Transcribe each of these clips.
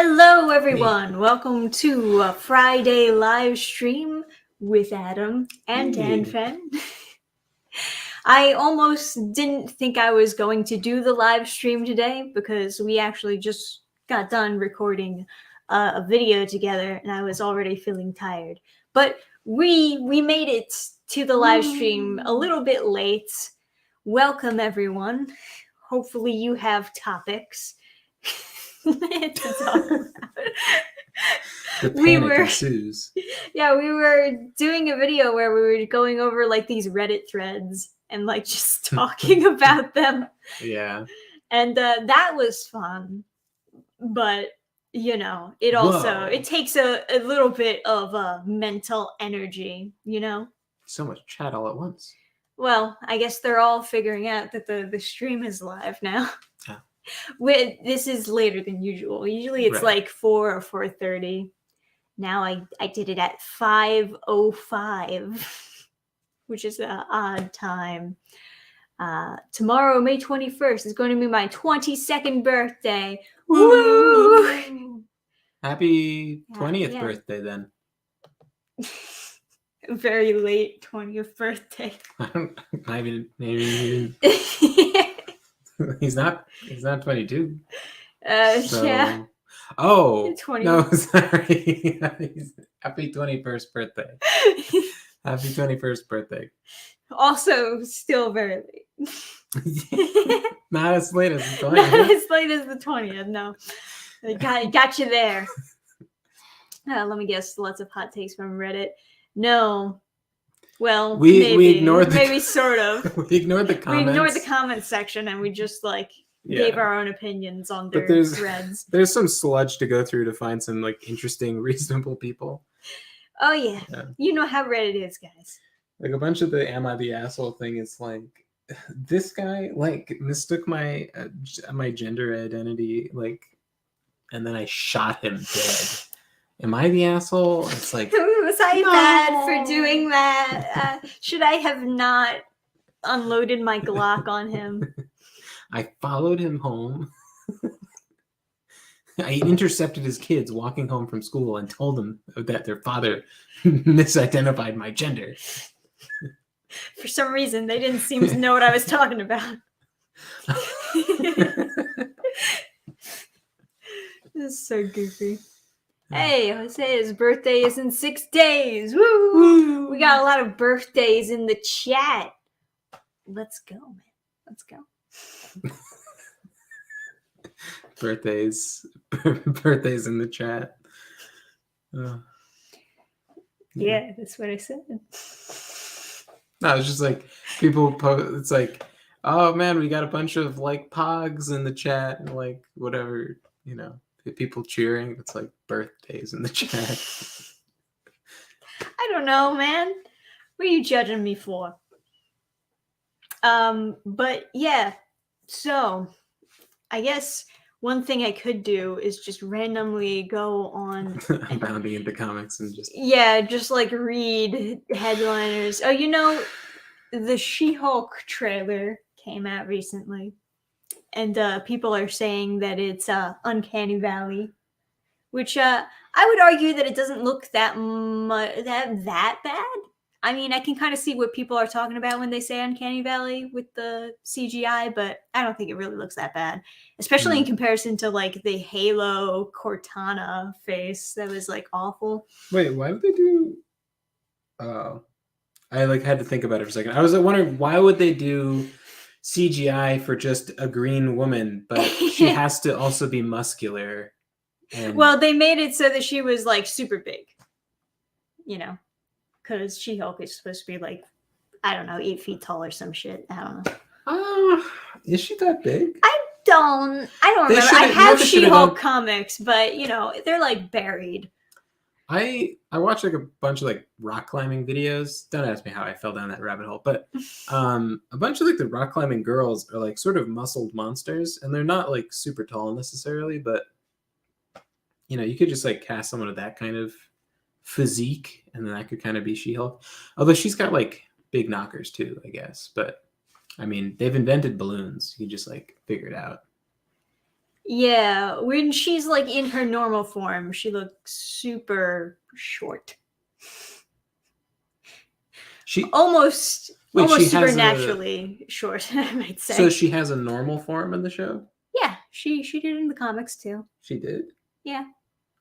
Hello, everyone. Welcome to a Friday live stream with Adam and Dannphan. I almost didn't think I was going to do the live stream today because we actually just got done recording a video together and I was already feeling tired. But we made it to the live stream a little bit late. Welcome, everyone. Hopefully you have topics to talk about. The panic ensues. Yeah, we were doing a video where we were going over like these Reddit threads and like just talking about them. Yeah. And that was fun. But, you know, it also, it takes a little bit of mental energy, you know? So much chat all at once. Well, I guess they're all figuring out that the stream is live now. Yeah. This is later than usual. Usually it's like 4 or 4:30. Now I did it at 5:05, which is an odd time. Tomorrow, May 21st, is going to be my 22nd birthday. Woo! Happy 20th birthday, then. Very late 20th birthday. Maybe he's not 22. Yeah. Oh, 20. No, sorry. Happy 21st birthday. Happy 21st birthday. Also, still very late. Not as late as the 20th. Not as late as the 20th, no. I got you there. Let me guess, lots of hot takes from Reddit. No. Well, we ignored maybe sort of. We ignored the comments. We ignored the comments section and we just gave our own opinions on their threads. There's some sludge to go through to find some interesting, reasonable people. Oh yeah. You know how Reddit is, guys. Like a bunch of the "Am I the asshole" thing is this guy mistook my my gender identity and then I shot him dead. Am I the asshole? It's like, was I bad for doing that? Should I have not unloaded my Glock on him? I followed him home. I intercepted his kids walking home from school and told them that their father misidentified my gender. For some reason, they didn't seem to know what I was talking about. This is so goofy. Hey, Jose's birthday is in 6 days. Woo! We got a lot of birthdays in the chat. Let's go, man. Let's go. Birthdays in the chat. Yeah, that's what I said. No, it's just people post. It's like, oh man, we got a bunch of pogs in the chat and whatever, people cheering. It's like birthdays in the chat. I don't know, man. What are you judging me for? But yeah, so I guess one thing I could do is just randomly go on Bounding into comics and just read headliners. Oh, the She-Hulk trailer came out recently, and people are saying that it's Uncanny Valley, which I would argue that it doesn't look that bad. I mean, I can kind of see what people are talking about when they say Uncanny Valley with the CGI, but I don't think it really looks that bad, especially in comparison to the Halo Cortana face that was awful. Wait, why would they do? I had to think about it for a second. I was wondering, why would they do CGI for just a green woman, but she has to also be muscular? Well, they made it so that she was super big, because She-Hulk is supposed to be I don't know, 8 feet tall or some shit. I don't know. Is she that big? I don't remember. I have She-Hulk comics, but they're buried. I watched a bunch of rock climbing videos. Don't ask me how I fell down that rabbit hole, but a bunch of the rock climbing girls are sort of muscled monsters, and they're not super tall necessarily, but you could just cast someone with that kind of physique, and then that could kind of be She-Hulk. Although she's got big knockers too, I guess. But I mean, they've invented balloons. You just figure it out. Yeah, when she's like in her normal form, she looks super short. She Almost wait, she almost has a supernaturally short, I might say. so she has a normal form in the show? Yeah, she did in the comics too. She did? Yeah.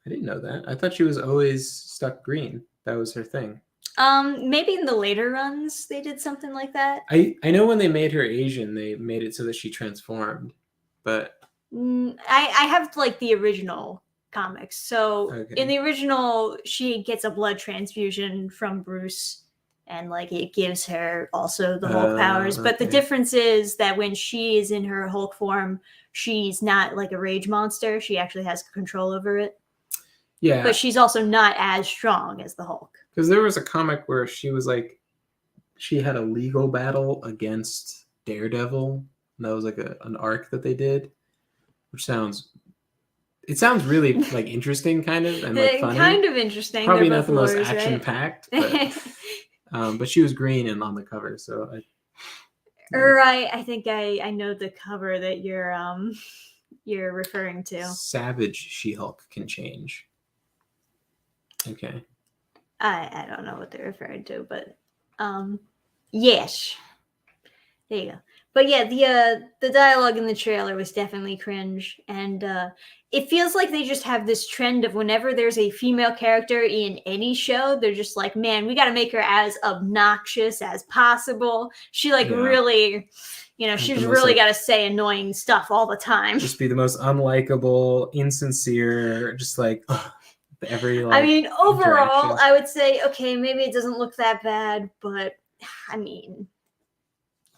I didn't know that. I thought she was always stuck green. That was her thing. Maybe in the later runs they did something like that. I know when they made her Asian, they made it so that she transformed, but I have like the original comics. So okay. in the original, she gets a blood transfusion from Bruce, and like it gives her also the Hulk powers. But the Okay. difference is that when she is in her Hulk form, she's not like a rage monster. She actually has control over it. Yeah, But she's also not as strong as the Hulk. because there was a comic where she was like, she had a legal battle against Daredevil. And that was like an arc that they did, which sounds really like interesting, kind of, and like funny. Kind of interesting. Probably They're not both the most lures, action packed, but she was green and on the cover, so Right, I think I know the cover that you're referring to. Savage She-Hulk can change. Okay. I don't know what they're referring to, but yes. There you go. But yeah, the dialogue in the trailer was definitely cringe, and it feels like they just have this trend of whenever there's a female character in any show, they're just like, man, we got to make her as obnoxious as possible. She like really, she's really got to say annoying stuff all the time. Just be the most unlikable, insincere, just like every like. I mean, overall, I would say okay, maybe it doesn't look that bad, but I mean,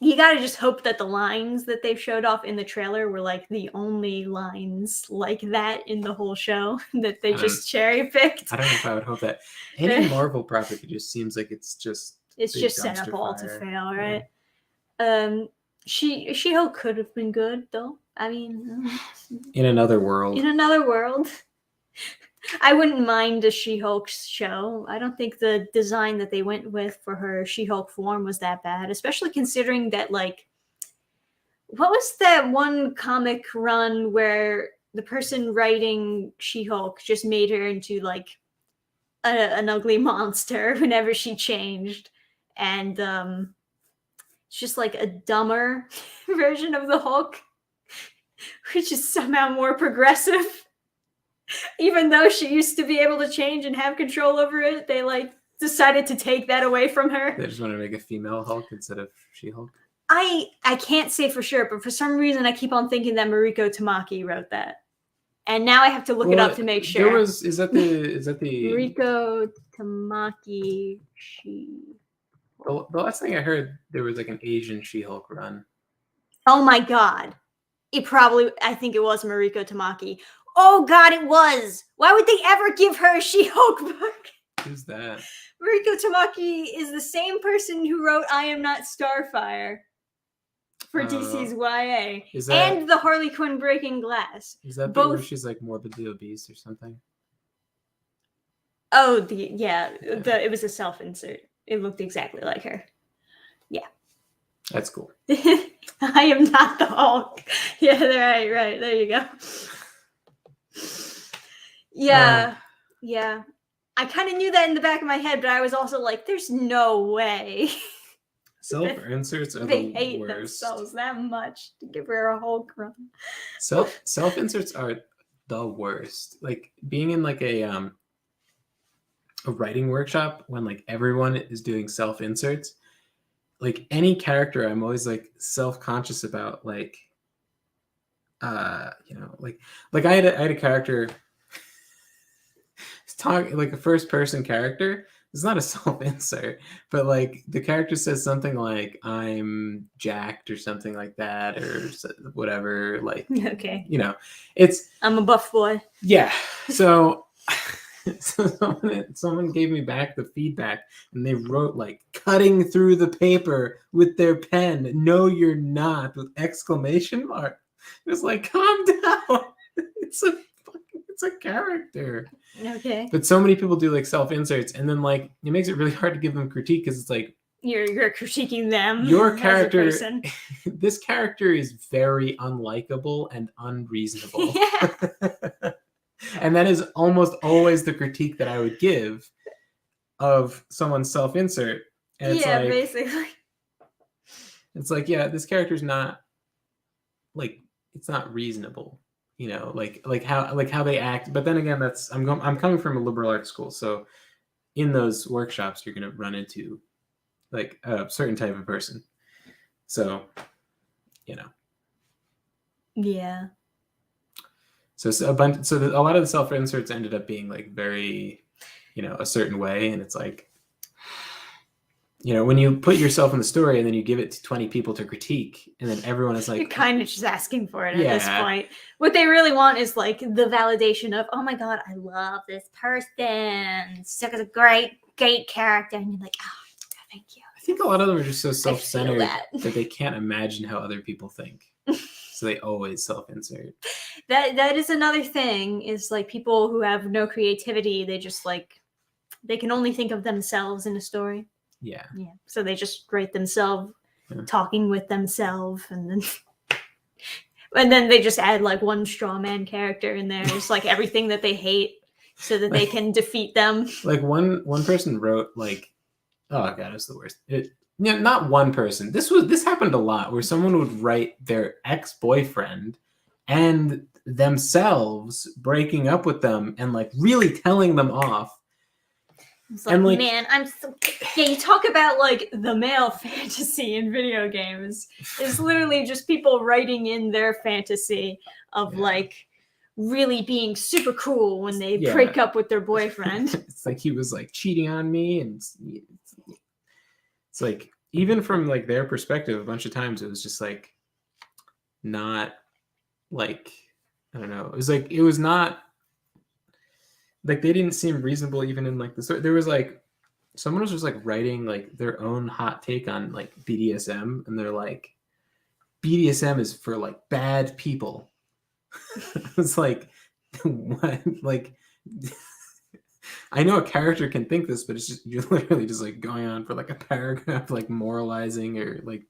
you gotta just hope that the lines that they showed off in the trailer were like the only lines like that in the whole show that they just cherry picked. I don't know if I would hope that. Any Marvel property just seems like it's just set up all to fail, right? Yeah. She-Hulk could have been good though. I mean, in another world. I wouldn't mind a She-Hulk show. I don't think the design that they went with for her She-Hulk form was that bad, especially considering that, like, what was that one comic run where the person writing She-Hulk just made her into, like, an ugly monster whenever she changed? And it's just, like, a dumber version of the Hulk, which is somehow more progressive. Even though she used to be able to change and have control over it, they like decided to take that away from her. They just want to make a female Hulk instead of She-Hulk. I can't say for sure, but for some reason I keep on thinking that Mariko Tamaki wrote that, and now I have to look it up to make sure. Is that the Mariko Tamaki The last thing I heard, there was like an Asian She-Hulk run. Oh my god! I think it was Mariko Tamaki. Oh god, it was! Why would they ever give her a She-Hulk book? Who's that? Mariko Tamaki is the same person who wrote I Am Not Starfire for DC's YA. And the Harley Quinn Breaking Glass. Is that the where she's like morbidly obese or something? Oh, it was a self-insert. It looked exactly like her. Yeah. That's cool. I am not the Hulk. Yeah, right. There you go. Yeah. I kind of knew that in the back of my head, but I was also like, there's no way. Self-inserts are they the hate worst. themselves that much to give her a Hulk run. Self-inserts are the worst. Like being in like a writing workshop when like everyone is doing self-inserts, like any character I'm always like self-conscious about, like like I had a character talk like a first-person character. It's not a self-insert, but like the character says something like "I'm jacked" or something like that, or whatever. Like, okay, I'm a buff boy. Yeah, so someone gave me back the feedback, and they wrote like cutting through the paper with their pen. "No, you're not!" with exclamation mark. It was like, calm down. It's a character. Okay. But so many people do like self-inserts, and then like it makes it really hard to give them critique because it's like You're critiquing them. Your as a character, person. this character is very unlikable and unreasonable. Yeah. And that is almost always the critique that I would give of someone's self-insert. And it's Yeah, like, basically. it's like, yeah, this character's not like, it's not reasonable, you know, like how they act. But then again, that's I'm coming from a liberal arts school, so in those workshops you're gonna run into like a certain type of person. So, you know. Yeah. So a lot of the self-inserts ended up being like very, you know, a certain way, and it's like, you know, when you put yourself in the story and then you give it to 20 people to critique, and then everyone is like, You're kind of just asking for it at Yeah. this point. What they really want is like the validation of, oh my god, I love this person. Such a great character. And you're like, oh, thank you. I think a lot of them are just so self-centered that. that they can't imagine how other people think. So they always self-insert. That is another thing, is like people who have no creativity, they just like, they can only think of themselves in a story. Yeah. Yeah. So they just write themselves talking with themselves, and then they just add like one straw man character in there. It's like everything that they hate so that they can defeat them. Like one person wrote like, oh god, it's the worst. Not one person. This happened a lot, where someone would write their ex-boyfriend and themselves breaking up with them and like really telling them off. It's like, man, I'm so... Yeah, you talk about like the male fantasy in video games. It's literally just people writing in their fantasy of like really being super cool when they break up with their boyfriend. It's like he was like cheating on me, and it's like, even from like their perspective, a bunch of times it was just like not like, I don't know. It was not like, they didn't seem reasonable even in like the story. There was like, someone was just like writing like their own hot take on like BDSM, and they're like, BDSM is for like bad people. It's like, what? Like, I know a character can think this, but it's just, you're literally just like going on for like a paragraph, like moralizing, or like,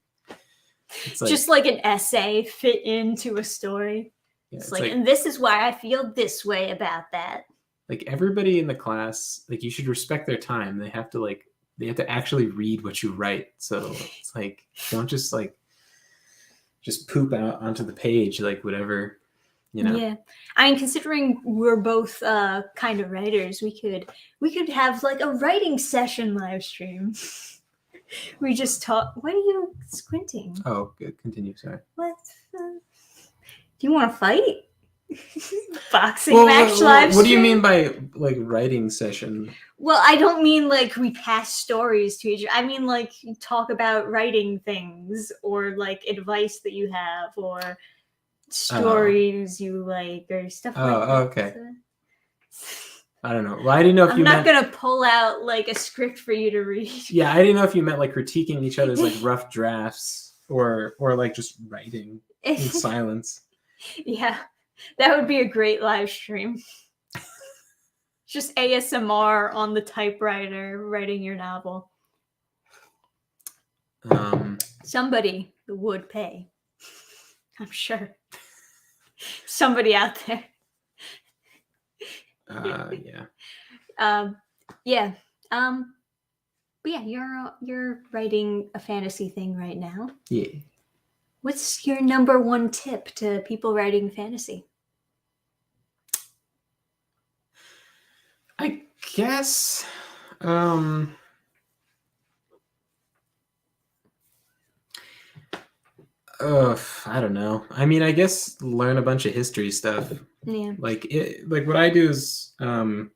it's like, just like an essay fit into a story. Yeah, it's like, and this is why I feel this way about that. Like, everybody in the class, like, you should respect their time. They have to actually read what you write. So it's like, don't just like just poop out onto the page, like whatever, you know. Yeah, I mean, considering we're both kind of writers, we could have like a writing session live stream. We just talk. What are you squinting? Oh, good. Continue. Sorry. What? Do you want to fight? Boxing match live stream? What do you mean by like writing session? Well, I don't mean like we pass stories to each other. I mean like you talk about writing things, or like advice that you have, or stories you like, or stuff like that. Oh, okay. I don't know. Well, I didn't know if I'm not gonna pull out like a script for you to read. Yeah, I didn't know if you meant like critiquing each other's like rough drafts, or like just writing in silence. Yeah, that would be a great live stream. Just ASMR on the typewriter writing your novel. Somebody would pay. I'm sure. Somebody out there. Yeah. Yeah. But yeah, you're writing a fantasy thing right now. Yeah. What's your number one tip to people writing fantasy? I guess I don't know. I mean, I guess learn a bunch of history stuff. Yeah. Like what I do is I,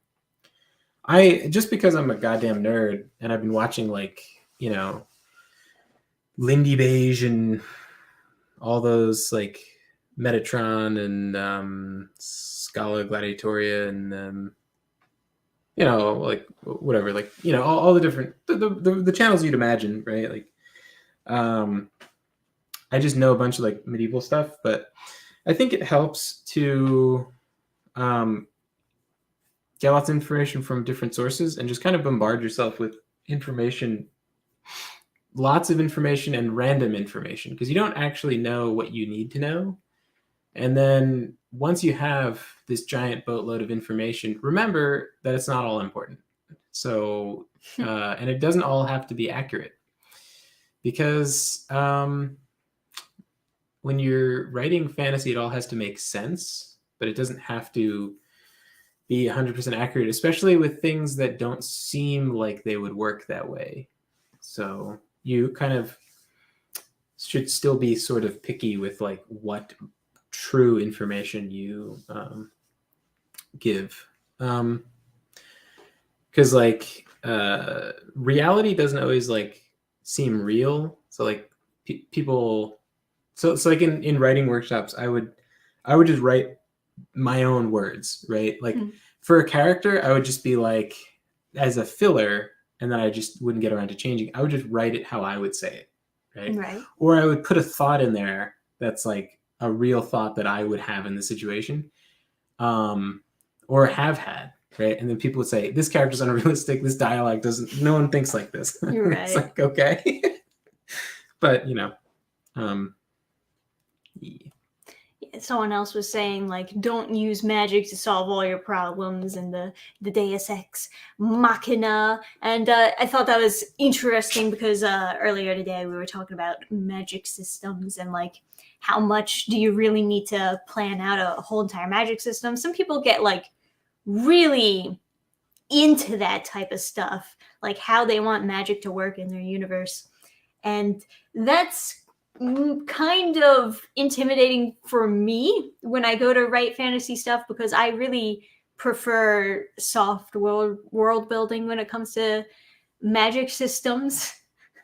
just because I'm a goddamn nerd and I've been watching like, you know, Lindy Beige and all those like Metatron and Scala Gladiatoria and you know, like whatever, like, you know, all the different the channels you'd imagine, right? Like I just know a bunch of like medieval stuff, but I think it helps to get lots of information from different sources and just kind of bombard yourself with information lots of information and random information, because you don't actually know what you need to know. And then once you have this giant boatload of information, remember that it's not all important. So, and it doesn't all have to be accurate, because when you're writing fantasy, it all has to make sense, but it doesn't have to be 100% accurate, especially with things that don't seem like they would work that way. So you kind of should still be sort of picky with like what true information you give, because like reality doesn't always like seem real. So like people, so like in writing workshops, I would just write my own words, right? Like for a character, I would just be like, as a filler, and then I just wouldn't get around to changing. I would just write it how I would say it, right? Or I would put a thought in there that's like a real thought that I would have in the situation, or have had, right? And then people would say, this character's unrealistic, this dialogue doesn't, no one thinks like this. Right. It's like, okay. But, you know, someone else was saying, like, don't use magic to solve all your problems, and the Deus Ex Machina. And I thought that was interesting because earlier today we were talking about magic systems and like how much do you really need to plan out a whole entire magic system. Some people get like really into that type of stuff, like how they want magic to work in their universe. And that's kind of intimidating for me when I go to write fantasy stuff, because I really prefer soft world building when it comes to magic systems.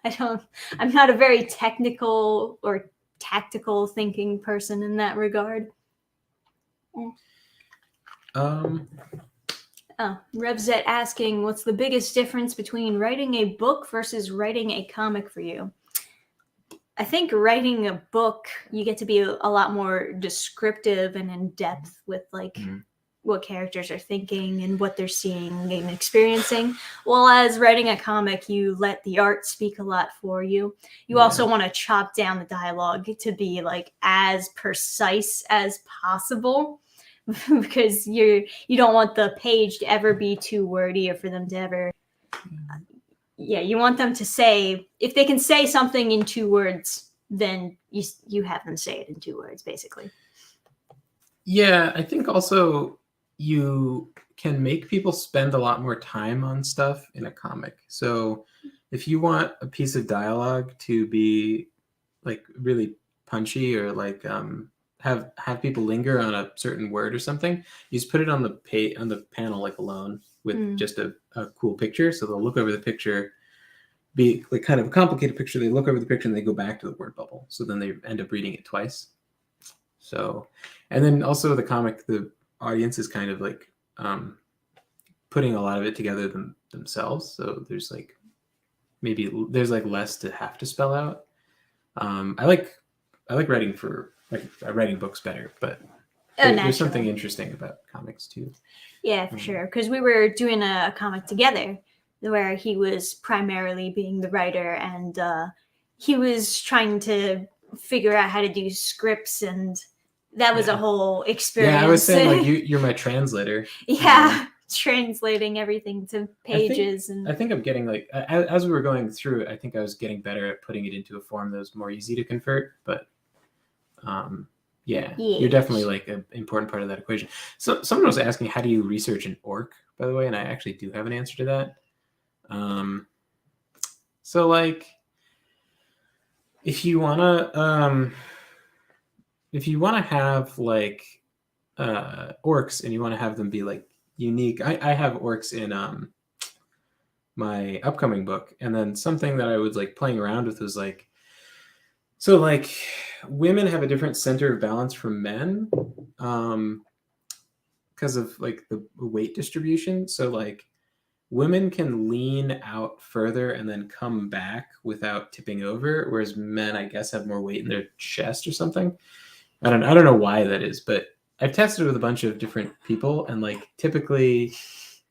I'm not a very technical or tactical thinking person in that regard. Revzet asking, what's the biggest difference between writing a book versus writing a comic for you? I think writing a book, you get to be a lot more descriptive and in depth with like what characters are thinking and what they're seeing and experiencing. While as writing a comic, you let the art speak a lot for you. You also want to chop down the dialogue to be like as precise as possible, because you don't want the page to ever be too wordy or for them to ever you want them to say, if they can say something in 2 words, then you have them say it in 2 words, basically. Yeah, I think also you can make people spend a lot more time on stuff in a comic. So if you want a piece of dialogue to be like really punchy, or like have people linger on a certain word or something, you just put it on the panel like alone with just a cool picture. So they'll look over the picture, be like kind of a complicated picture. They look over the picture and they go back to the word bubble. So then they end up reading it twice. So, and then also the comic, the audience is kind of like putting a lot of it together themselves. So there's like, maybe there's like less to have to spell out. I like writing writing books better, but there's something interesting about comics too. Yeah, for sure. Because we were doing a comic together where he was primarily being the writer, and he was trying to figure out how to do scripts, and that was a whole experience. Yeah, I was saying like you're my translator. Translating everything to pages. I think I'm getting like, as we were going through it, I think I was getting better at putting it into a form that was more easy to convert, but you're definitely like an important part of that equation. So someone was asking, how do you research an orc, by the way? And I actually do have an answer to that. So like, if you wanna have like orcs and you want to have them be like unique, I have orcs in my upcoming book, and then something that I was like playing around with was like, so like women have a different center of balance from men because of like the weight distribution. So like women can lean out further and then come back without tipping over, whereas men, I guess, have more weight in their chest or something. I don't know why that is, but I've tested it with a bunch of different people, and like typically,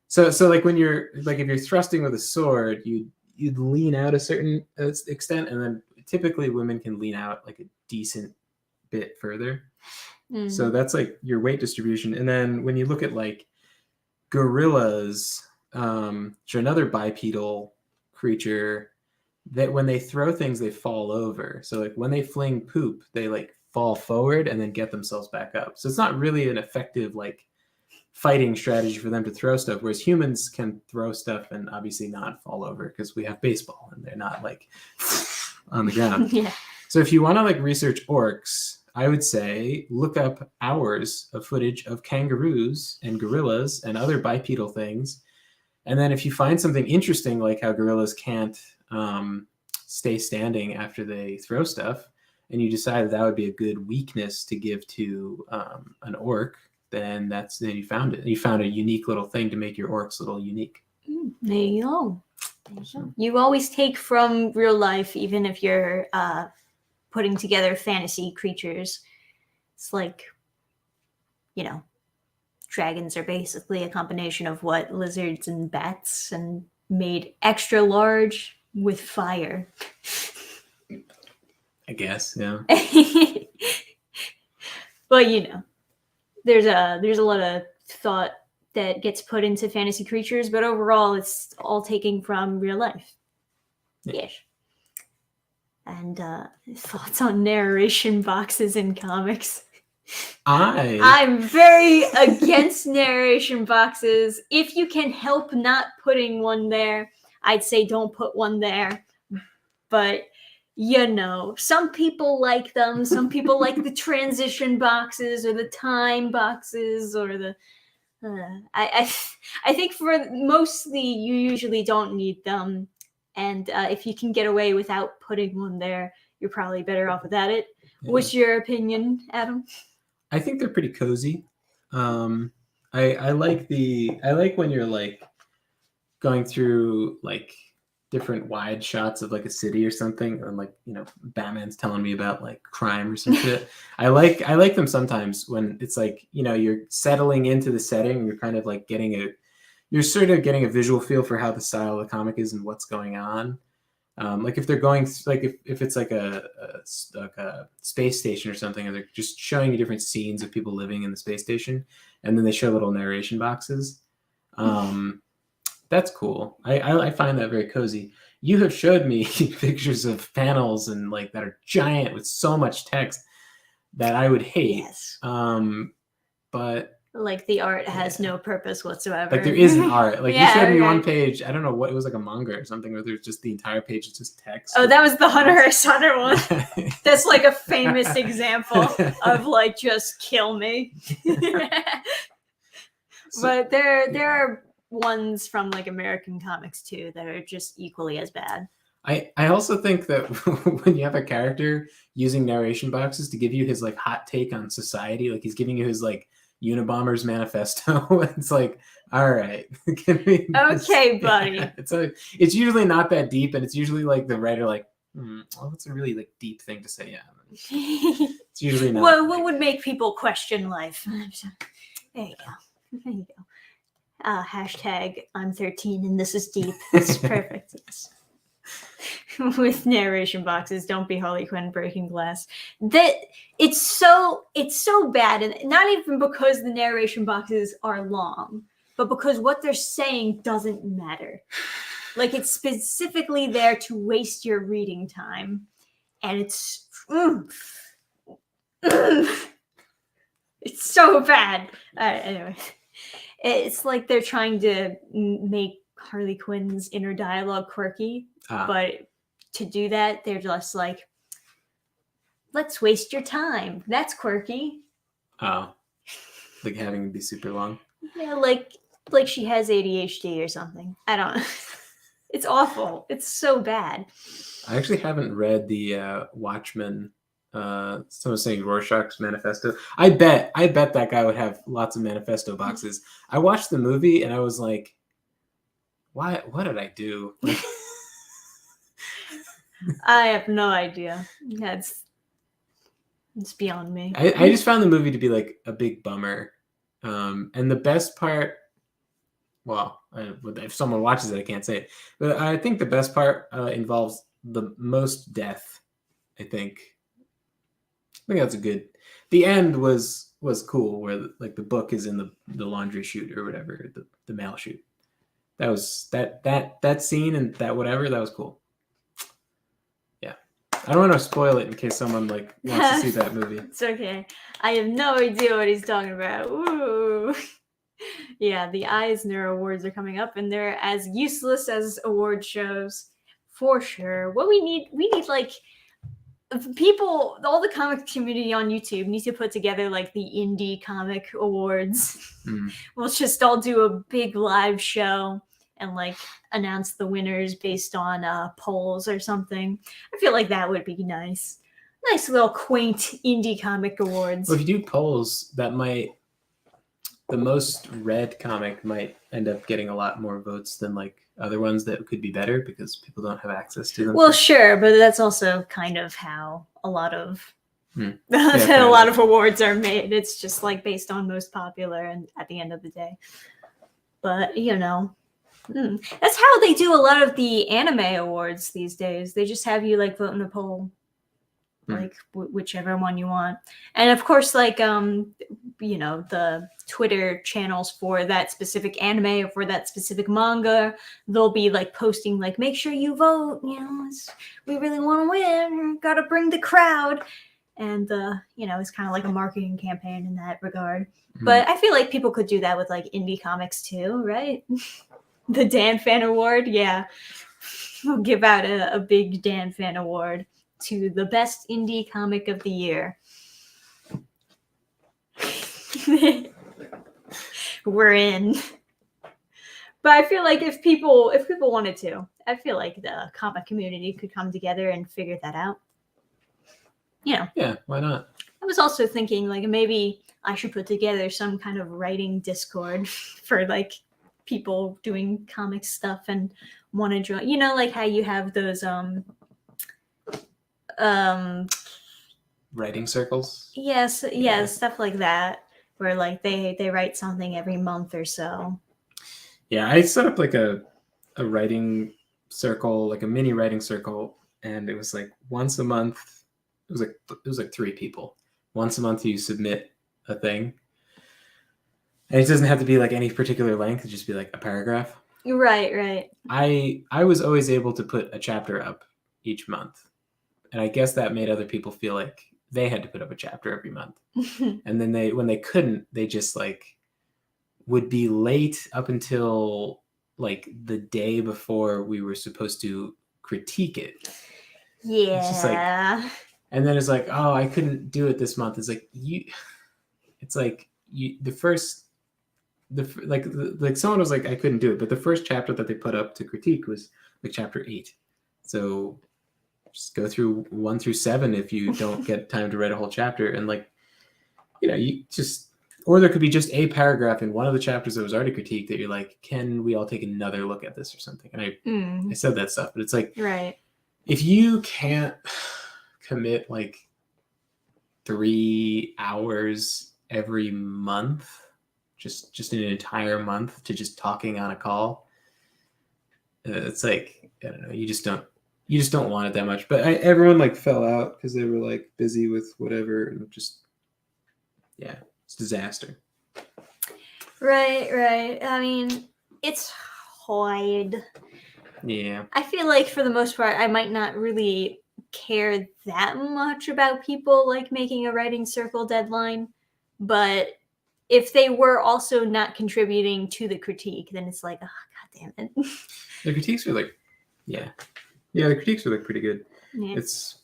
so like when you're like, if you're thrusting with a sword, you'd lean out a certain extent, and then typically women can lean out like a decent bit further. So that's like your weight distribution. And then when you look at like gorillas, which are another bipedal creature, that when they throw things, they fall over. So like when they fling poop, they like fall forward and then get themselves back up. So it's not really an effective like fighting strategy for them to throw stuff, whereas humans can throw stuff and obviously not fall over because we have baseball and they're not like on the ground. Yeah. So if you want to like research orcs, I would say look up hours of footage of kangaroos and gorillas and other bipedal things. And then if you find something interesting, like how gorillas can't stay standing after they throw stuff, and you decide that would be a good weakness to give to an orc, then you found it. You found a unique little thing to make your orcs a little unique. There you go. You always take from real life, even if you're putting together fantasy creatures. It's like, you know, dragons are basically a combination of what lizards and bats, and made extra large with fire. I guess, yeah. But you know, there's a lot of thought that gets put into fantasy creatures, but overall it's all taken from real life. Yes. And thoughts on narration boxes in comics. I'm very against narration boxes. If you can help not putting one there, I'd say don't put one there. But you know, some people like them. Some people like the transition boxes or the time boxes or the. I think for mostly you usually don't need them, and if you can get away without putting one there, you're probably better off without it. Yeah. What's your opinion, Adam? I think they're pretty cozy. I like when you're like going through like different wide shots of like a city or something, or like, you know, Batman's telling me about like crime or some shit. I like them sometimes when it's like, you know, you're settling into the setting, you're kind of like you're sort of getting a visual feel for how the style of the comic is and what's going on. Like if they're going like if it's like a space station or something, and they're just showing you different scenes of people living in the space station, and then they show little narration boxes. That's cool. I find that very cozy. You have showed me pictures of panels and like that are giant with so much text that I would hate. Yes. But like the art has no purpose whatsoever. Like there isn't art. Like you showed me one page. I don't know what it was, like a manga or something, where there's just the entire page is just text. Oh, that was the Hunter x Hunter one. That's like a famous example of like just kill me. But there are ones from like American comics too that are just equally as bad. I also think that when you have a character using narration boxes to give you his like hot take on society, like he's giving you his like Unabomber's manifesto, it's like, all right, okay, buddy. Yeah, it's usually not that deep, and it's usually like the writer like, well, that's a really like deep thing to say. Yeah, it's usually not. Well, what would make people question life? There you go. There you go. Hashtag I'm 13 and this is deep. It's perfect. With narration boxes, don't be Harley Quinn breaking glass. That it's so bad, and not even because the narration boxes are long, but because what they're saying doesn't matter. Like it's specifically there to waste your reading time, and it's it's so bad. Anyway, it's like they're trying to make Harley Quinn's inner dialogue quirky, but to do that, they're just like, let's waste your time. That's quirky. Oh, like having it be super long. Yeah, like she has ADHD or something. I don't know. It's awful. It's so bad. I actually haven't read the Watchmen. Someone was saying Rorschach's manifesto. I bet that guy would have lots of manifesto boxes. I watched the movie and I was like, why? What did I do? I have no idea. It's beyond me. I just found the movie to be like a big bummer. And the best part, if someone watches it, I can't say it. But I think the best part involves the most death. I think that's a good. The end was cool, where like the book is in the laundry chute or whatever, the mail chute. That was that scene and that whatever, that was cool. Yeah, I don't want to spoil it in case someone like wants to see that movie. It's okay. I have no idea what he's talking about. Ooh. Yeah, the Eisner Awards are coming up, and they're as useless as award shows, for sure. What we need like people, all the comic community on YouTube need to put together like the indie comic awards. We'll just all do a big live show and like announce the winners based on polls or something. I feel like that would be nice. Nice little quaint indie comic awards. Well, if you do polls, the most read comic might end up getting a lot more votes than like other ones that could be better because people don't have access to them. Well, sure, but that's also kind of how a lot of Yeah, a lot of awards are made. It's just like based on most popular, and at the end of the day. But that's how they do a lot of the anime awards these days. They just have you like vote in a poll, like whichever one you want, and of course, like the Twitter channels for that specific anime or for that specific manga, they'll be like posting like, make sure you vote, we really want to win, gotta bring the crowd. And it's kind of like a marketing campaign in that regard. But I feel like people could do that with like indie comics too, right? The Dannphan Award, yeah, we'll give out a big Dannphan Award to the best indie comic of the year. We're in. But I feel like if people wanted to, I feel like the comic community could come together and figure that out. Yeah, why not? I was also thinking like maybe I should put together some kind of writing Discord for like people doing comic stuff and want to join. Like how you have those writing circles. Yes, stuff like that, where like they write something every month or so. Yeah, I set up like a writing circle, like a mini writing circle, and it was like once a month. It was like 3 people. Once a month you submit a thing, and it doesn't have to be like any particular length. It just be like a paragraph. Right. I was always able to put a chapter up each month, and I guess that made other people feel like they had to put up a chapter every month. And then when they couldn't, they just like would be late up until like the day before we were supposed to critique it. Yeah. It's just like, and then it's like, oh, I couldn't do it this month. It's like someone was like, I couldn't do it, but the first chapter that they put up to critique was like chapter 8. So just go through 1 through 7 if you don't get time to write a whole chapter, and like, you just, or there could be just a paragraph in one of the chapters that was already critiqued that you're like, can we all take another look at this or something? And I said that stuff, but it's like, right, if you can't commit like 3 hours every month, just an entire month to just talking on a call, it's like, I don't know, you just don't want it that much. But everyone like fell out because they were like busy with whatever, and just, yeah, it's disaster. Right. I mean, it's hard. Yeah. I feel like for the most part, I might not really care that much about people like making a writing circle deadline, but if they were also not contributing to the critique, then it's like, oh, god damn it. The critiques are like, the critiques are like pretty good. Yeah. It's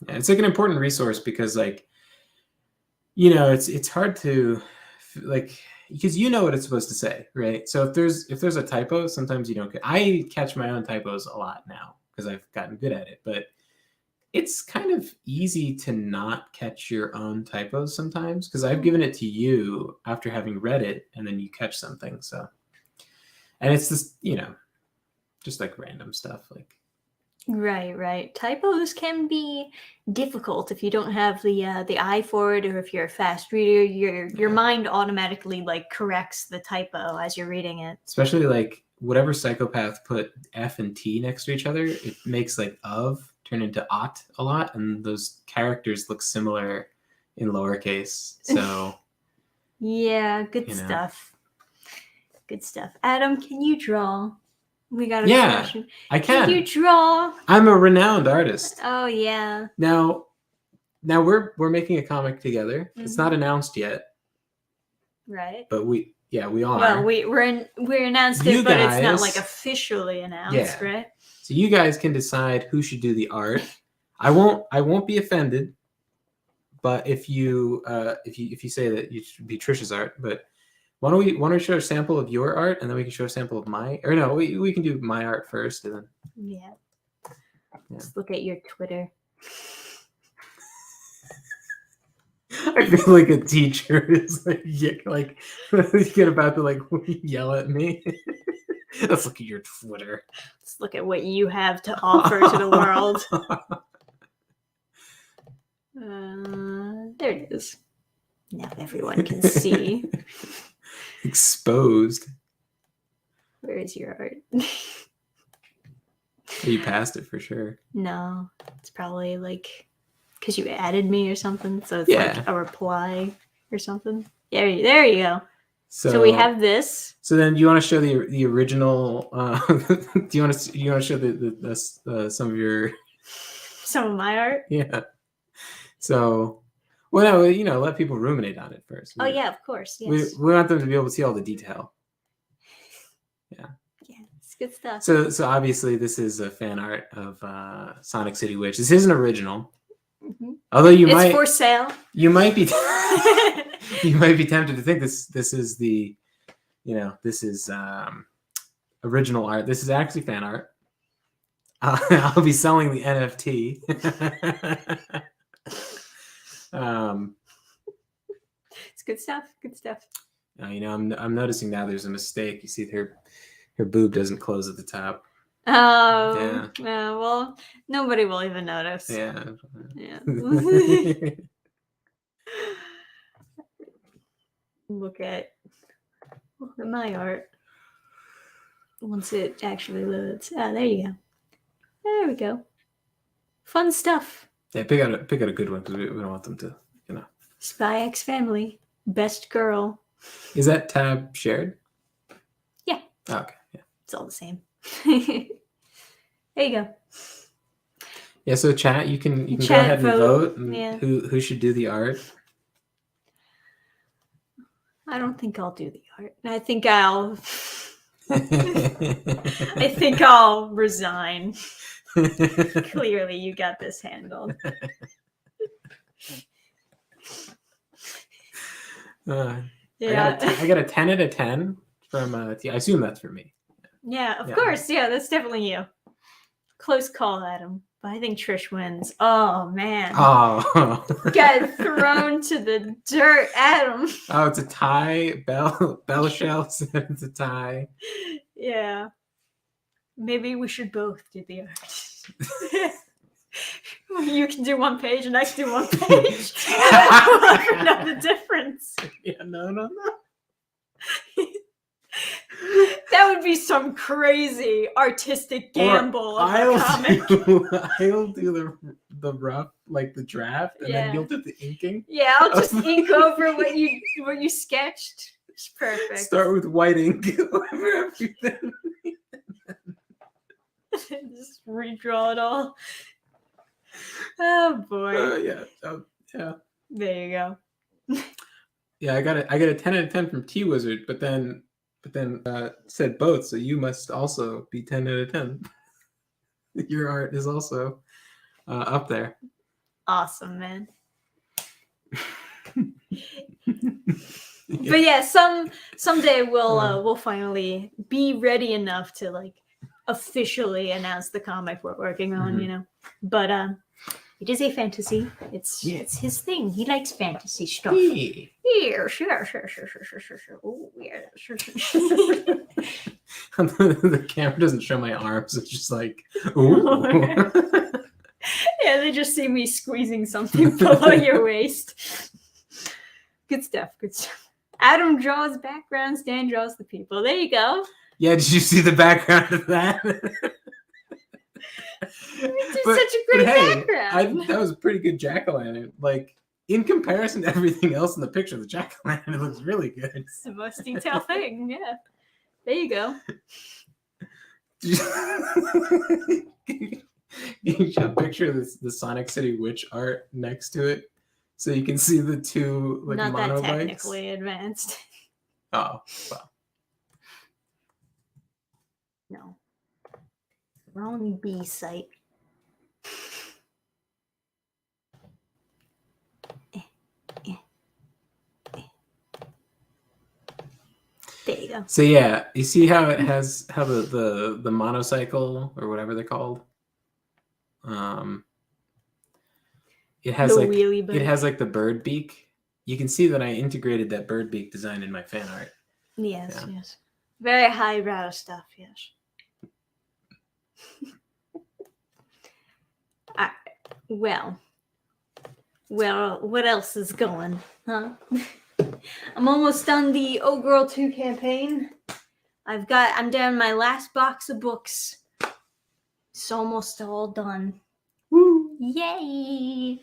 like an important resource because like, it's hard to like, because what it's supposed to say, right? So if there's a typo, sometimes you don't get. I catch my own typos a lot now because I've gotten good at it, but it's kind of easy to not catch your own typos sometimes because I've given it to you after having read it, and then you catch something. So, and it's just just like random stuff, like Right. Typos can be difficult if you don't have the eye for it, or if you're a fast reader, your mind automatically like corrects the typo as you're reading it. Especially like whatever psychopath put F and T next to each other, it makes like of turn into ot a lot, and those characters look similar in lowercase. So Yeah, good stuff. Good stuff. Adam, can you draw? We got a question. I can. Can you draw? I'm a renowned artist. Oh yeah. Now we're making a comic together. Mm-hmm. It's not announced yet. Right. But we are. Well, we announced it, but it's not like officially announced, right? So you guys can decide who should do the art. I won't be offended, but if you say that you should be Trisha's art, but why don't we show a sample of your art, and then we can show a sample of my, or no, we can do my art first, and then Let's look at your Twitter. I feel like a teacher is like get about to like yell at me. Let's look at your Twitter. Let's look at what you have to offer to the world. There it is. Now everyone can see. Exposed. Where is your art? You passed it for sure. No, it's probably like because you added me or something, so it's like a reply or something. There you go. So we have this. So then, do you want to show the original? Do you want to show the some of my art? Yeah. So, well, no, let people ruminate on it first. Oh yeah, of course. Yes. We want them to be able to see all the detail. Yeah. Yeah, it's good stuff. So obviously, this is a fan art of Sonic City Witch. This isn't original. Mm-hmm. Although it's for sale. You might be you might be tempted to think this is the this is original art. This is actually fan art. I'll be selling the NFT. It's good stuff. Good stuff. I'm noticing now there's a mistake. You see her boob doesn't close at the top. Oh, yeah. Well, nobody will even notice. Yeah. Look at my art. Once it actually loads. There you go. There we go. Fun stuff. Yeah, pick out a good one because we don't want them to, Spy X Family, best girl. Is that tab shared? Yeah. Oh, okay. Yeah. It's all the same. There you go. Yeah, so chat, you can go ahead and vote who should do the art. I don't think I'll do the art. I think I'll resign. Clearly you got this handled. I got a 10 out of 10 from I assume that's for me. Yeah, of course. Yeah, that's definitely you. Close call, Adam. But I think Trish wins. Oh, man. Oh. Got thrown to the dirt, Adam. Oh, it's a tie. Bell Shell said it's a tie. Yeah. Maybe we should both do the art. You can do one page and I can do one page. We'll never know the difference. Yeah, no. That would be some crazy artistic gamble of a comic. I'll do the rough, like the draft, and then you'll do the inking. Yeah, I'll just ink over what you sketched. It's perfect. Start with white ink over everything. Just redraw it all. Oh boy. Yeah. There you go. Yeah, I got a 10 out of 10 from T Wizard, but then said both, so you must also be 10 out of 10. Your art is also up there. Awesome, man. But yeah, someday we'll finally be ready enough to like officially announce the comic we're working on, But it is a fantasy. It's his thing. He likes fantasy stuff. Yeah, sure. Oh, yeah, sure. the camera doesn't show my arms. It's just like, ooh. Yeah, they just see me squeezing something below your waist. Good stuff. Good stuff. Adam draws backgrounds. Dan draws the people. There you go. Yeah, did you see the background of that? It's such a great background. That was a pretty good jack-o'-lantern. Like, in comparison to everything else in the picture, the jack-o'-lantern looks really good. It's the most detailed thing. Yeah. There you go. You should picture the Sonic City witch art next to it, so you can see the two like not monobikes. that technically advanced. Oh well. No. Wrong B site. There you go. So yeah, you see how it has the monocycle or whatever they're called. It has The like wheelie bike. it has like the bird beak. You can see that I integrated that bird beak design in my fan art. Yes, Yeah. yes. Very highbrow stuff, yes. Well, what else is going, huh? I'm almost done the Oh Girl 2 campaign. I'm down my last box of books. It's almost all done. Woo! Yay!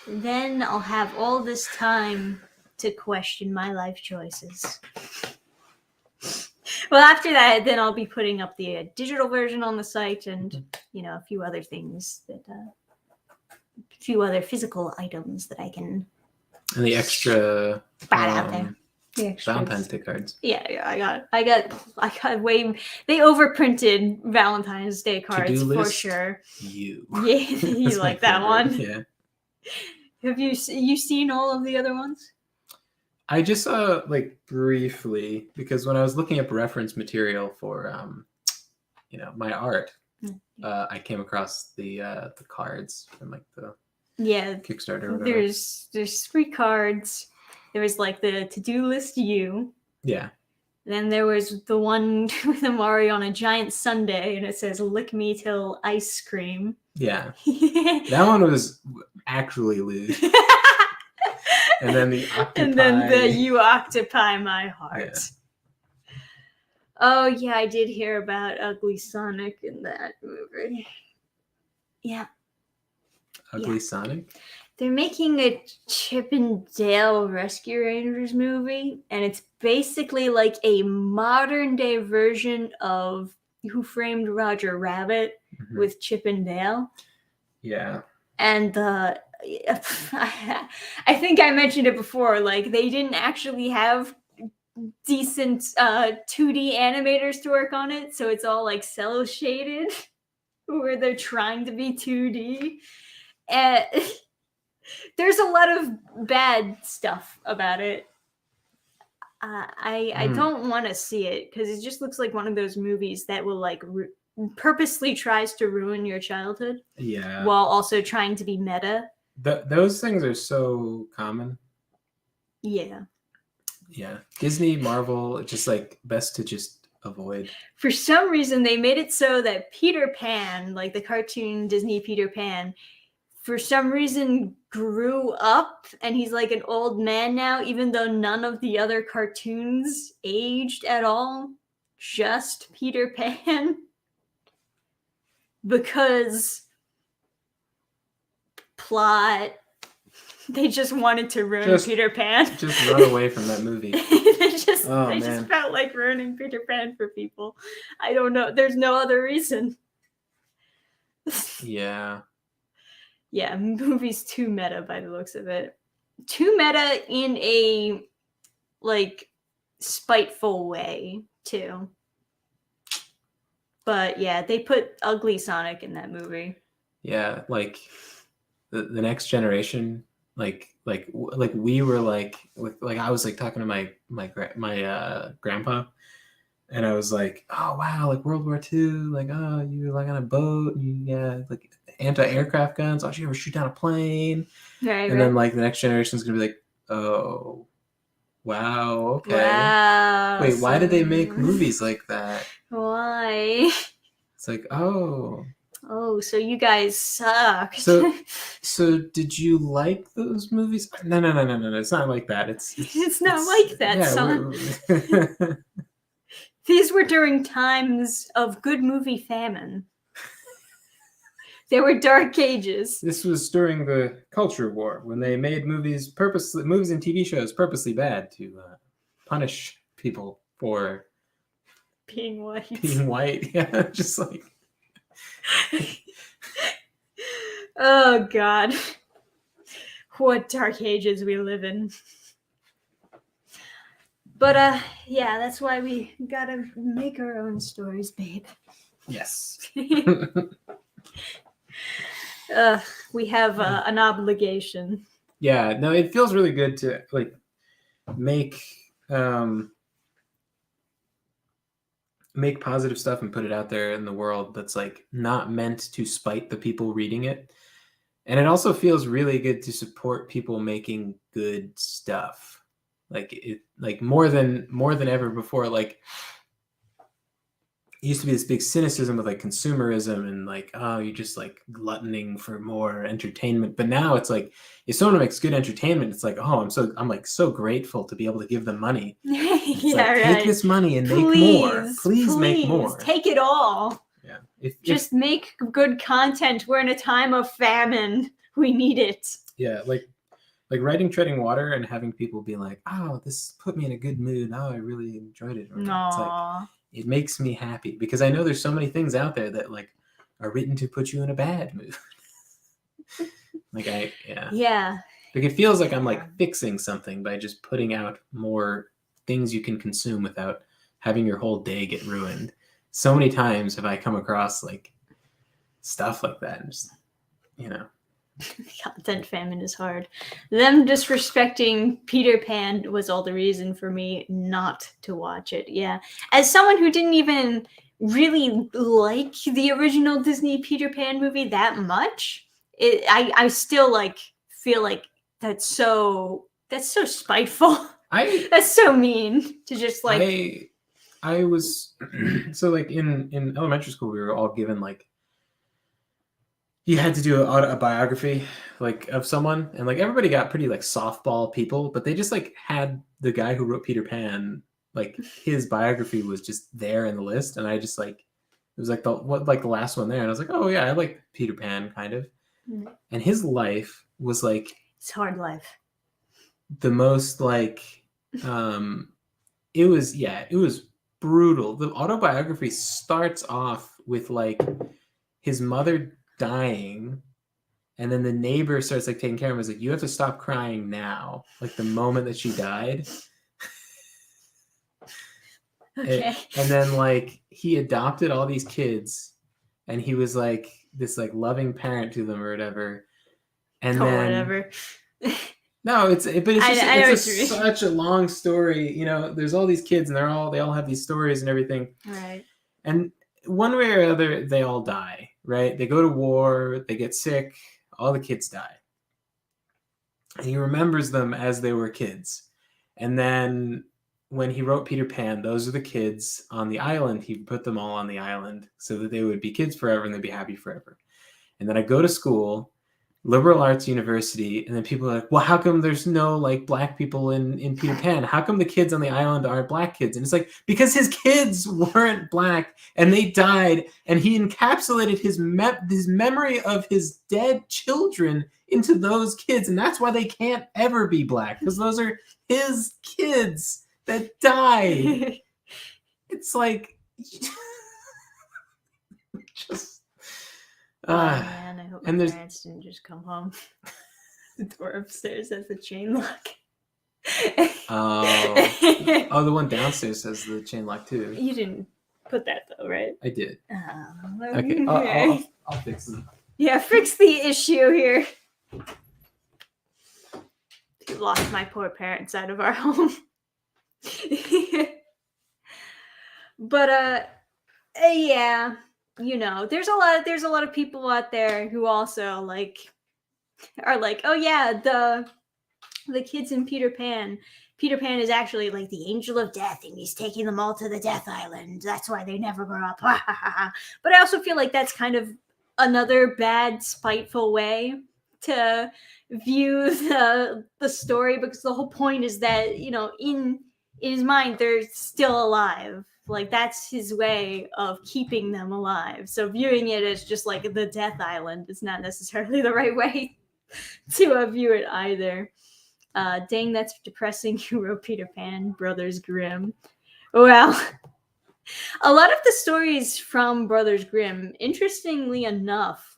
Then I'll have all this time to question my life choices. Well, after that, then I'll be putting up the digital version on the site and, a few other things a few other physical items that I can And the extra out there. The extras. Valentine's Day cards. Yeah, I got way. They overprinted Valentine's Day cards To-do for list? sure. You. Yeah, you That's my like that favorite. one? Yeah. Have you seen all of the other ones? I just saw like briefly because when I was looking up reference material for my art, I came across the cards from like the Kickstarter or whatever. There's 3 cards. There was like the to-do list you. Yeah. Then there was the one with the Mario on a giant sundae, and it says "Lick me till ice cream." Yeah. That one was actually lewd. And then the octopi. And then the "You Octopi My Heart." Yeah. Oh yeah, I did hear about Ugly Sonic in that movie. Yeah. Ugly Sonic? They're making a Chip and Dale Rescue Rangers movie, and it's basically like a modern day version of Who Framed Roger Rabbit with Chip and Dale. Yeah. And I think I mentioned it before, like they didn't actually have decent 2D animators to work on it, so it's all like cel shaded where they're trying to be 2D. And there's a lot of bad stuff about it. I don't want to see it because it just looks like one of those movies that will like purposely tries to ruin your childhood. Yeah. While also trying to be meta. Those things are so common. Yeah. Yeah. Disney, Marvel, it's just like best to just avoid. For some reason, they made it so that Peter Pan, like the cartoon Disney Peter Pan, for some reason grew up and he's like an old man now, even though none of the other cartoons aged at all. Just Peter Pan. Because plot. They just wanted to ruin Peter Pan. Just run away from that movie. they just felt like ruining Peter Pan for people. I don't know. There's no other reason. Yeah. Yeah, movie's too meta by the looks of it. Too meta in a like spiteful way too. But yeah, they put Ugly Sonic in that movie. Yeah, like the next generation, like we were like I was like talking to my grandpa, and I was like, oh wow, like World War II, like oh you were like on a boat, and you like anti-aircraft guns. Oh, did you ever shoot down a plane? Right. Then like the next generation is gonna be like, oh. Wow, okay. Wow. Wait, why did they make movies like that? Why? It's like, oh. Oh, so you guys suck. So did you like those movies? No. It's not like that. It's not like that, yeah, son. These were during times of good movie famine. They were dark ages. This was during the culture war when they made movies and TV shows purposely bad to punish people for being white. Being white, yeah, just like. Oh God, what dark ages we live in. But yeah, that's why we gotta make our own stories, babe. Yes. We have an obligation. Yeah, no, it feels really good to like make positive stuff and put it out there in the world that's like not meant to spite the people reading it. And it also feels really good to support people making good stuff. Like more than ever before, like it used to be this big cynicism of like consumerism and like, oh, you're just like gluttoning for more entertainment. But now it's like, if someone makes good entertainment, it's like, oh, I'm like so grateful to be able to give them money. It's yeah, like, right. Take this money and make more. Please make more. Take it all. Yeah. Just make good content. We're in a time of famine. We need it. Yeah, like writing Treading Water and having people be like, oh, this put me in a good mood. Oh, I really enjoyed it. It's like, it makes me happy because I know there's so many things out there that like are written to put you in a bad mood. Yeah. Like it feels like I'm like fixing something by just putting out more things you can consume without having your whole day get ruined. So many times have I come across like stuff like that and just, Content famine is hard. Them disrespecting Peter Pan was all the reason for me not to watch it. Yeah. As someone who didn't even really like the original Disney Peter Pan movie that much, I still like feel like that's so spiteful. That's so mean to just like. I was so like in elementary school we were all given like you had to do a biography like of someone, and like everybody got pretty like softball people, but they just like had the guy who wrote Peter Pan, like his biography was just there in the list, and I just like it was like the last one there, and I was like, oh yeah, I like Peter Pan kind of. Mm-hmm. And his life was like it's hard life. The most like it was brutal. The autobiography starts off with like his mother dying, and then the neighbor starts like taking care of him. Is like, you have to stop crying now, like the moment that she died. Okay. And then like he adopted all these kids, and he was like this like loving parent to them or whatever. And then whatever. No, it's such a long story. There's all these kids, and they all have these stories and everything. Right. And one way or other, they all die, right? They go to war, they get sick, all the kids die. And he remembers them as they were kids. And then when he wrote Peter Pan, those are the kids on the island. He put them all on the island so that they would be kids forever and they'd be happy forever. And then I go to school, liberal arts university, and then people are like, well, how come there's no like black people in Peter Pan? How come the kids on the island aren't black kids? And it's like, because his kids weren't black and they died, and he encapsulated his memory of his dead children into those kids, and that's why they can't ever be black, because those are his kids that died. It's like just man, I hope my parents didn't just come home. The door upstairs has a chain lock. The one downstairs has the chain lock too. You didn't put that though, right? I did. Okay. I'll fix it. Yeah, fix the issue here. You locked my poor parents out of our home. But yeah. There's a lot of people out there who also like are like, oh yeah, the kids in Peter Pan, Peter Pan is actually like the angel of death and he's taking them all to the Death Island. That's why they never grow up. But I also feel like that's kind of another bad, spiteful way to view the story, because the whole point is that, you know, in his mind they're still alive. Like, that's his way of keeping them alive. So viewing it as just like the Death Island is not necessarily the right way to view it either. Dang, that's depressing. You wrote Peter Pan, Brothers Grimm. Well, a lot of the stories from Brothers Grimm, interestingly enough,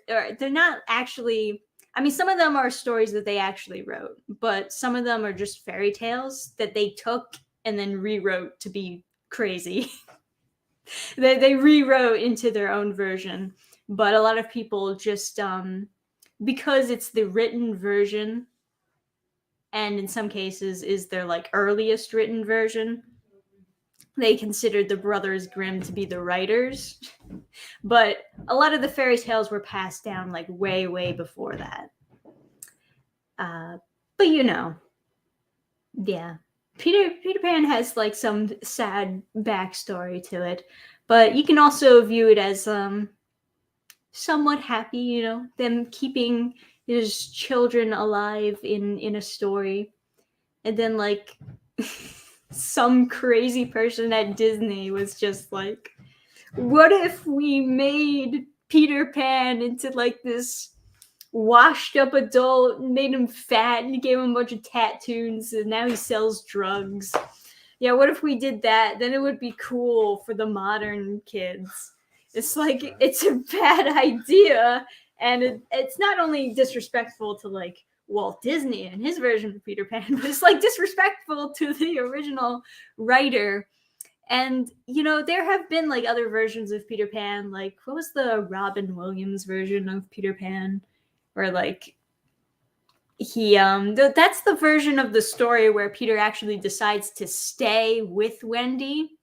they're not actually. I mean, some of them are stories that they actually wrote, but some of them are just fairy tales that they took and then rewrote to be crazy. they rewrote into their own version, but a lot of people just because it's the written version, and in some cases is their like earliest written version, they considered the Brothers Grimm to be the writers. But a lot of the fairy tales were passed down like way before that. But you know, yeah, Peter Pan has like some sad backstory to it, but you can also view it as somewhat happy. You know, them keeping his children alive in a story, and then like some crazy person at Disney was just like, what if we made Peter Pan into like this washed up adult, made him fat and gave him a bunch of tattoos, and now he sells drugs? Yeah, what if we did that? Then it would be cool for the modern kids. It's like, it's a bad idea, and it's not only disrespectful to like Walt Disney and his version of Peter Pan, but it's like disrespectful to the original writer. And, you know, there have been like other versions of Peter Pan. Like, what was the Robin Williams version of Peter Pan? Where like that's the version of the story where Peter actually decides to stay with Wendy,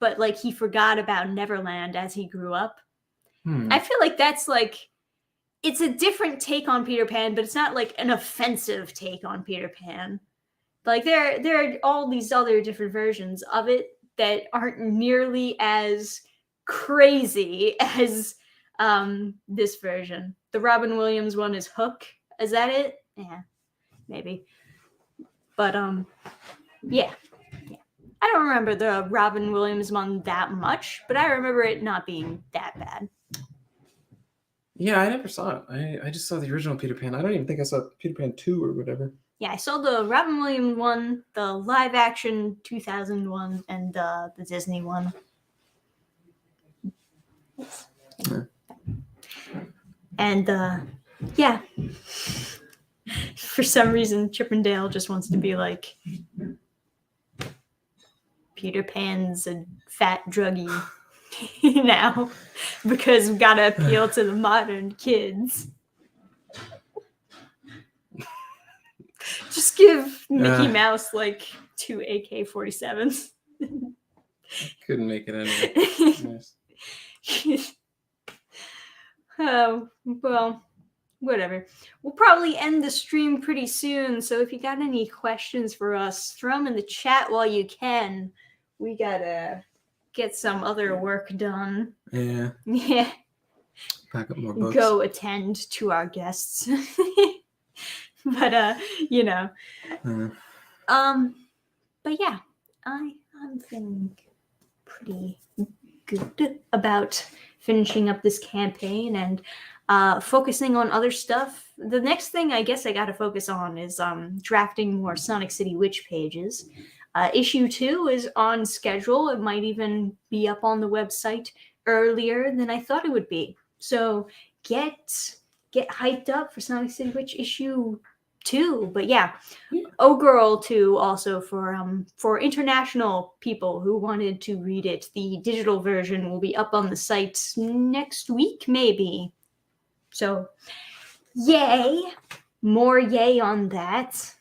but like he forgot about Neverland as he grew up. I feel like that's like, it's a different take on Peter Pan, but it's not like an offensive take on Peter Pan. Like there are all these other different versions of it that aren't nearly as crazy as this version. The Robin Williams one is Hook. Is that it? Yeah, maybe. But yeah. I don't remember the Robin Williams one that much, but I remember it not being that bad. Yeah, I never saw it. I just saw the original Peter Pan. I don't even think I saw Peter Pan 2 or whatever. Yeah, I saw the Robin Williams one, the live action 2001, and the Disney one. Yeah. And yeah, for some reason Chippendale just wants to be like, Peter Pan's a fat druggie now, because we gotta appeal to the modern kids. Just give Mickey Mouse like 2 AK-47s. Couldn't make it anyway. Nice. Oh, well, whatever. We'll probably end the stream pretty soon, so if you got any questions for us, throw them in the chat while you can. We gotta get some other work done. Yeah. Yeah. Pack up more books. Go attend to our guests. But you know. But yeah, I'm feeling pretty good about finishing up this campaign and focusing on other stuff. The next thing I guess I gotta focus on is drafting more Sonic City Witch pages. Issue 2 is on schedule. It might even be up on the website earlier than I thought it would be. So get hyped up for Sonic City Witch issue 2. But yeah, Oh Girl 2 also for international people who wanted to read it. The digital version will be up on the site next week, maybe. So yay, more yay on that.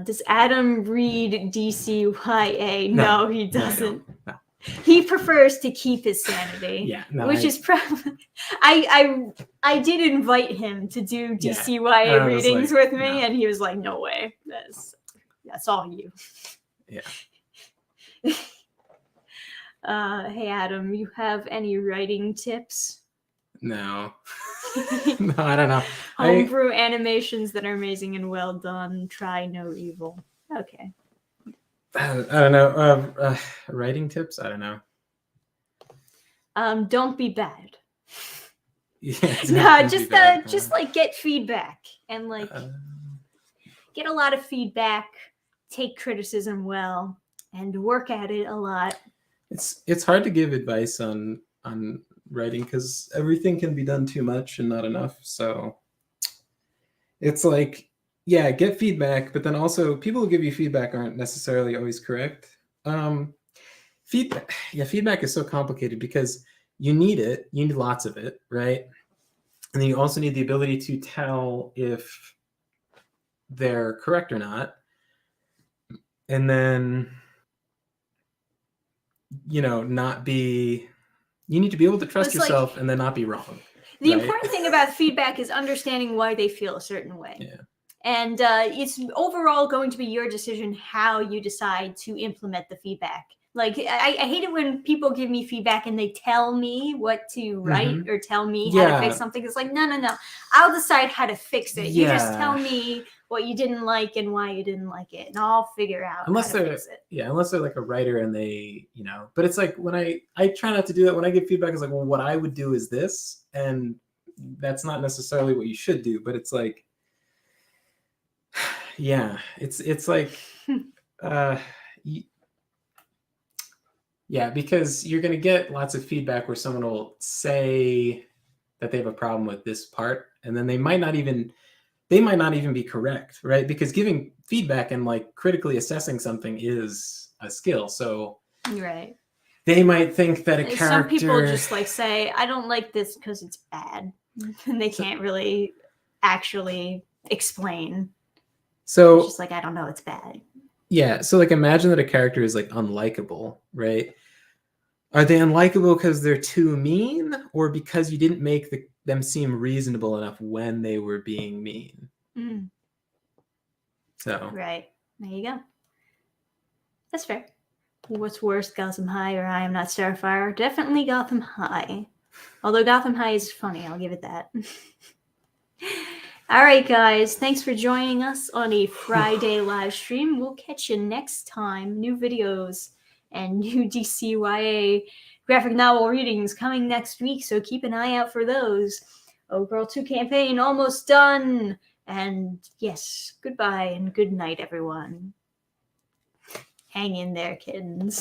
Does Adam read DCYA? No, he doesn't. No. He prefers to keep his sanity. Yeah, no, which is probably I did invite him to do DCYA and I was readings like, with me, no. and he was like, "No way, that's all you." Yeah. Hey Adam, you have any writing tips? No. No, I don't know. Homebrew animations that are amazing and well done. Try no evil. Okay. I don't know. Writing tips? I don't know. Don't be bad. Yeah, No, just like get feedback and like get a lot of feedback, take criticism well, and work at it a lot. It's hard to give advice on writing because everything can be done too much and not enough. So it's like, yeah, get feedback, but then also people who give you feedback aren't necessarily always correct. Feedback is so complicated because you need it. You need lots of it, right? And then you also need the ability to tell if they're correct or not. And then, you need to be able to trust yourself and then not be wrong. The important thing about feedback is understanding why they feel a certain way. Yeah. And it's overall going to be your decision how you decide to implement the feedback. Like, I hate it when people give me feedback and they tell me what to write or tell me how to fix something. It's like, no. I'll decide how to fix it. You just tell me what you didn't like and why you didn't like it, and I'll figure out how to fix it. Yeah, unless they're like a writer and they, but it's like when I try not to do that. When I give feedback, it's like, well, what I would do is this, and that's not necessarily what you should do, but it's like, yeah, it's like, yeah, because you're going to get lots of feedback where someone will say that they have a problem with this part, and then they might not even be correct, right? Because giving feedback and like critically assessing something is a skill. So right, they might think that a character. Some people just like say, "I don't like this because it's bad," and they can't really actually explain. So it's just like, I don't know, it's bad. Yeah, so like imagine that a character is like unlikable, right? Are they unlikable because they're too mean, or because you didn't make them seem reasonable enough when they were being mean? So right, there you go. That's fair. What's worse, Gotham High or I Am Not Starfire? Definitely Gotham High. Although Gotham High is funny, I'll give it that. All right, guys. Thanks for joining us on a Friday live stream. We'll catch you next time. New videos and new DCYA graphic novel readings coming next week, so keep an eye out for those. Oh Girl 2 campaign almost done. And yes, goodbye and good night, everyone. Hang in there, kittens.